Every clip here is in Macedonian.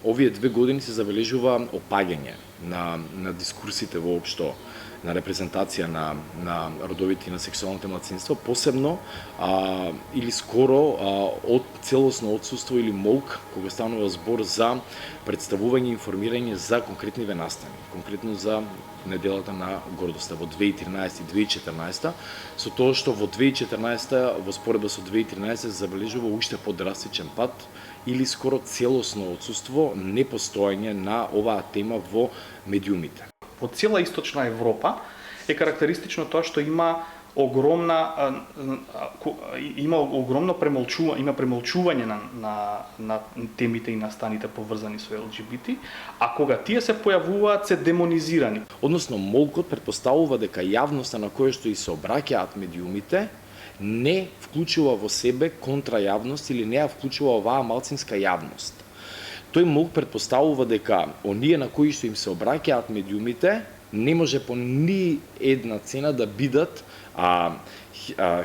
овие 2 години се забележува опаѓање на дискурсите воопшто, на репрезентација на родовите и на сексуалните младсинства, посебно или скоро од целосно отсуство или молк кога станува збор за представување и информирање за конкретни настани, конкретно за неделата на гордоста во 2013 и 2014, со тоа што во 2014 во споредба со 2013 се забележува уште подрастичен пат или скоро целосно отсуство, непостоење на оваа тема во медиумите. Во цела источна Европа е карактеристично тоа што има огромно премолчување на темите и настаните поврзани со ЛГБТ, а кога тие се појавуваат се демонизирани. Односно, молкот претпоставува дека јавноста на која што и се обраќаат медиумите не вклучува во себе контрајавност или не ја вклучува оваа малцинска јавност. Тој молк претпоставува дека оние на кои што им се обраќаат медиумите не може по ни една цена да бидат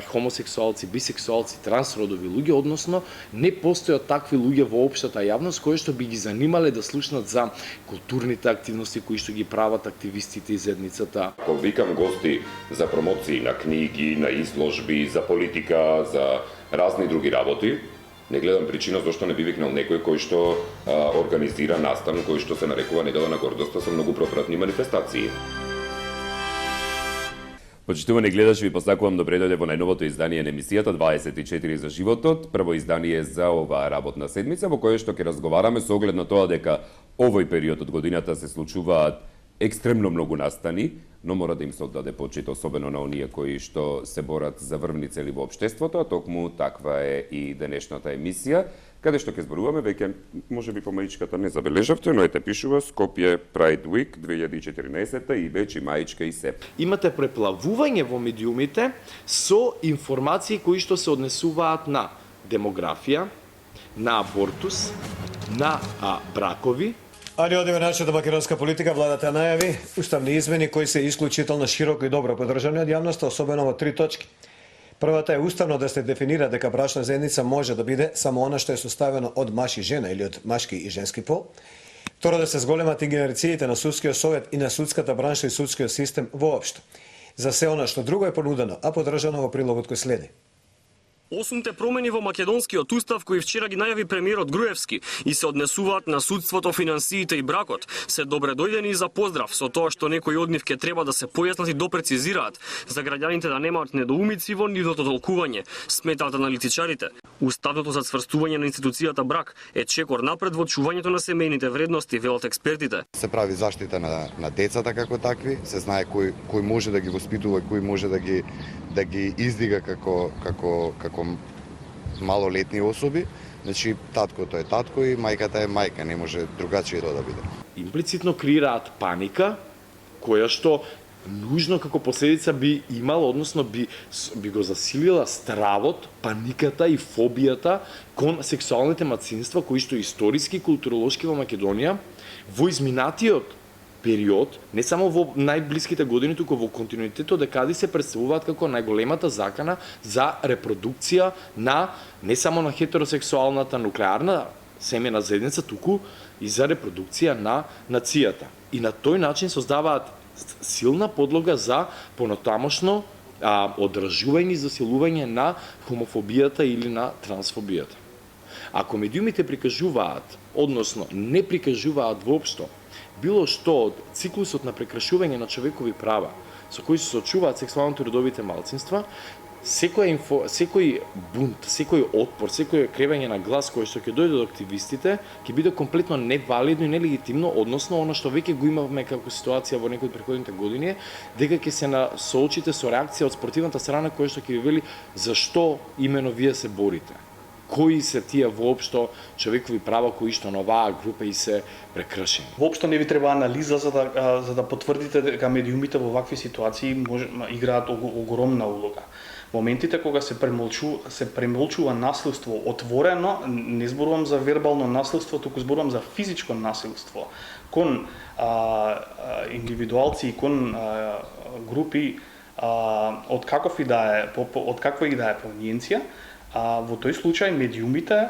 хомосексуалци, бисексуалци, трансродови луѓе, односно не постојат такви луѓе во општата јавност кои што би ги занимале да слушнат за културните активности кои што ги прават активистите и заедницата. Кога викам гости за промоции на книги, на изложби, за политика, за разни други работи, не гледам причина зашто не би викнал некој кој што организира настан кој што се нарекува Недела на гордоста со многу пропратни манифестации. Почитувани гледачи, ви посакувам добре дојде во најновото издание на емисијата 24 за животот, прво издание за оваа работна седмица во кое што ќе разговараме со оглед на тоа дека овој период од годината се случуваат екстремно многу настани, но мора да им се оддаде почит, особено на оние кои што се борат за врвни цели во општеството, а токму таква е и денешната емисија, каде што ќе зборуваме веќе, можеби помаичката не забележавте, но ете пишува Скопје Pride Week 2014 и веќе маичка и се. Имате преплавување во медиумите со информации кои што се однесуваат на демографија, на абортус, на бракови. Али одиме нашата македонска политика, владата најави уставни измени кои се исклучително широко и добро подржани од јавноста, особено во 3 точки. Првата е уставно да се дефинира дека брачна заедница може да биде само она што е составено од маж и жена или од машки и женски пол. Второ, да се зголемат ингеренциите на судскиот совет и на судската бранша и судскиот систем воопшто. За се она што друго е понудено, а подржано во прилогот кој следи. Осумте промени во македонскиот устав кои вчера ги најави премиерот Груевски и се однесуваат на судството, финансиите и бракот, се добре дојдени за поздрав со тоа што некои од нив ќе треба да се појаснат и допрецизираат за граѓаните да немаат недоумици во нивното толкување, сметаат аналитичарите. Уставното зацврстување на институцијата брак е чекор напред во чувањето на семејните вредности, велат експертите. Се прави заштита на децата како такви, се знае кој може да ги воспитува и кој може да ги издига како малолетни особи. Значи, таткото е татко и мајката е мајка, не може другачие тоа да биде. Имплицитно креираат паника, која што нужно како последица би имала, односно би го засилила стравот, паниката и фобијата кон сексуалните мацинства кои што историски и културолошки во Македонија во изминатиот период, не само во најблиските години, туку во континуитетот декади се представуваат како најголемата закана за репродукција на не само на хетеросексуалната нуклеарна семејна заедница, туку и за репродукција на нацијата. И на тој начин создаваат силна подлога за понатамошно одражување и засилување на хомофобијата или на трансфобијата. Ако медиумите прикажуваат, односно не прикажуваат воопшто било што од циклусот на прекршување на човекови права со кои се соочуваат сексуалното родовите малцинства, секој бунт, секој отпор, секој кревање на глас кој што ќе дојде до активистите, ќе биде комплетно невалидно и нелегитимно, односно она што веќе го имавме како ситуација во некои од претходните години, дека ќе се соочите со реакција од спортивната страна која што ќе ви вели зашто имено вие се борите. Кои се тие воопшто човекови права кои што на оваа група и се прекршени. Воопшто не ви треба анализа за да потврдите дека медиумите во вакви ситуации играат огромна улога. Моментите кога се премолчува насилство отворено, не зборувам за вербално насилство, туку зборувам за физичко насилство кон индивидуалци и кон групи од каква и да е провинција, Во тој случај медиумите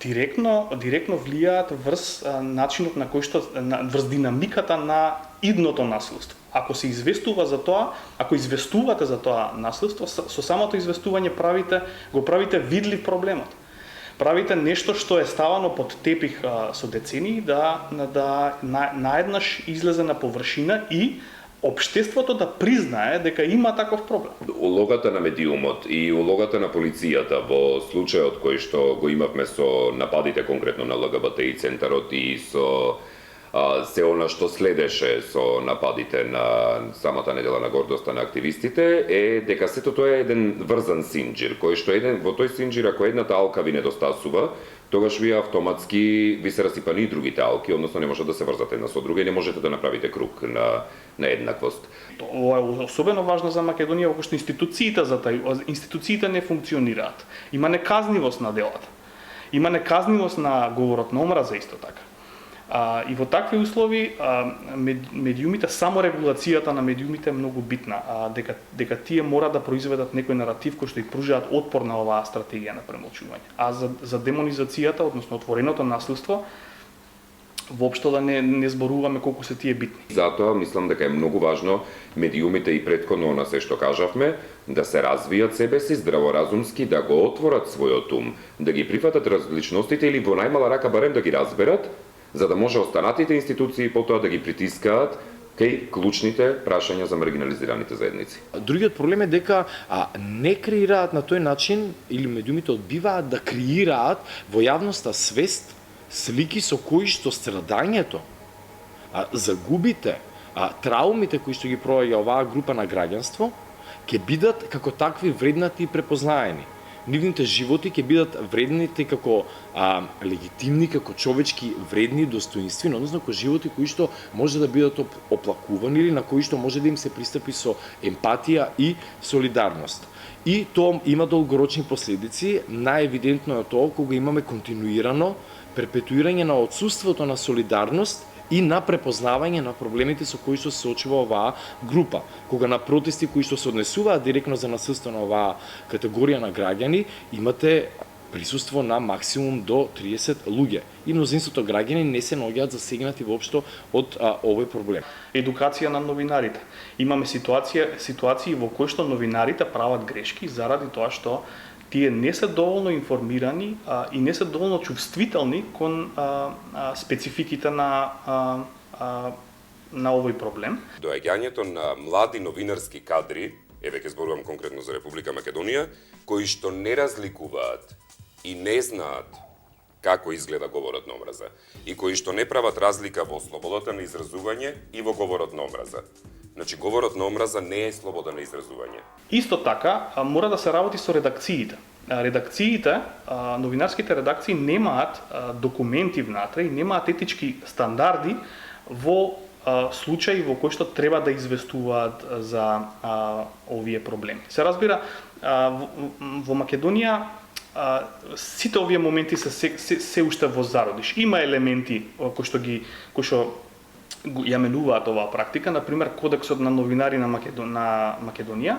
директно влијаат врз начинот на кој што врз динамиката на идното наследство. Ако се известува за тоа, ако известувате за тоа наследство, со самото известување го правите видлив проблемот. Правите нешто што е ставано под тепих со децении да наеднаш излезе на површина и општеството да признае дека има таков проблем. Улогата на медиумот и улогата на полицијата во случајот кој што го имавме со нападите конкретно на ЛГБТИ центарот и со се она што следеше со нападите на самата недела на гордоста на активистите е дека сето тоа е еден врзан синџир, кој што во тој синџир ако едната алка ви недостасува, тогаш вие автоматски ви се расипани и другите алки, односно не може да се врзате една со друга и не можете да направите круг на еднаквост. Ова е особено важно за Македонија, во што институциите не функционираат. Има неказнивост на делата. Има неказнивост на говорот на омраза исто така. И во такви услови медиумите, само регулацијата на медиумите е многу битна, дека тие мора да произведат некој наратив кој што и пружаат отпор на оваа стратегија на премолчување. А за демонизацијата, односно отвореното наследство, воопшто да не зборуваме колку се тие битни. Затоа мислам дека е многу важно медиумите и претходно на се што кажавме да се развијат себе си здраворазумски, да го отворат својот ум, да ги прифатат различностите или во најмала рака барем да ги разберат, за да може останатите институции потоа да ги притискаат кај клучните прашања за маргинализираните заедници. Другиот проблем е дека не креираат на тој начин, или медиумите одбиваат да креираат во јавноста свест слики со кои што страдањето, загубите, траумите кои што ги проаѓа оваа група на граѓанство, ќе бидат како такви вреднати и препознаени. Нивните животи ќе бидат вреднити како легитимни, како човечки вредни, достоинствени, односно како животи кои што може да бидат оплакувани или на кои што може да им се пристапи со емпатија и солидарност. И тоа има долгорочни последици, најевидентно е тоа кога имаме континуирано перпетуирање на отсуството на солидарност и на препознавање на проблемите со кои што се соочува оваа група. Кога на протести кои што се однесуваат директно за насилство на оваа категорија на граѓани, имате присуство на максимум до 30 луѓе. И мнозинството граѓани не се наоѓаат засегнати воопшто од овој проблем. Едукација на новинарите. Имаме ситуации во кои што новинарите прават грешки заради тоа што тие не се доволно информирани и не се доволно чувствителни кон спецификите на овој проблем. Доаѓањето на млади новинарски кадри, еве ќе зборувам конкретно за Република Македонија, кои што не разликуваат и не знаат како изгледа говорот на омраза и кои што не прават разлика во слободата на изразување и во говорот на омраза. Значи, говорот на омраза не е слобода на изразување. Исто така, мора да се работи со редакциите. Новинарските редакции немаат документи внатре и немаат етички стандарди во случаи во кои што треба да известуваат за овие проблеми. Се разбира, во Македонија сите овие моменти се уште во зародиш. Има елементи кои што ја менуваат оваа практика, например Кодексот на новинари на Македонија.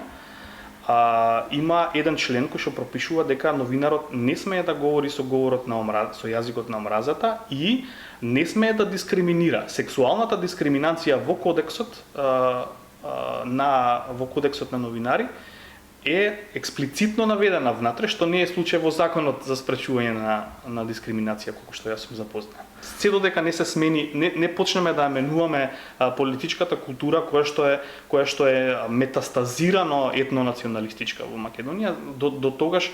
Има еден член кој што пропишува дека новинарот не смее да говори со јазикот на омразата и не смее да дискриминира. Сексуалната дискриминација во Кодексот на новинари е експлицитно наведена внатре, што не е случај во законот за спречување на дискриминација, колку што јас сум запознат. Се додека не се смени, не почнеме да менуваме политичката култура која што е метастазирано етнонационалистичка во Македонија, до тогаш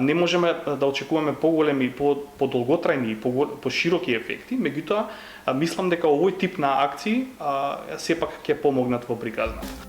не можеме да очекуваме поголеми, подолготрајни и пошироки ефекти, меѓутоа мислам дека овој тип на акции сепак ќе помогнат во приказната.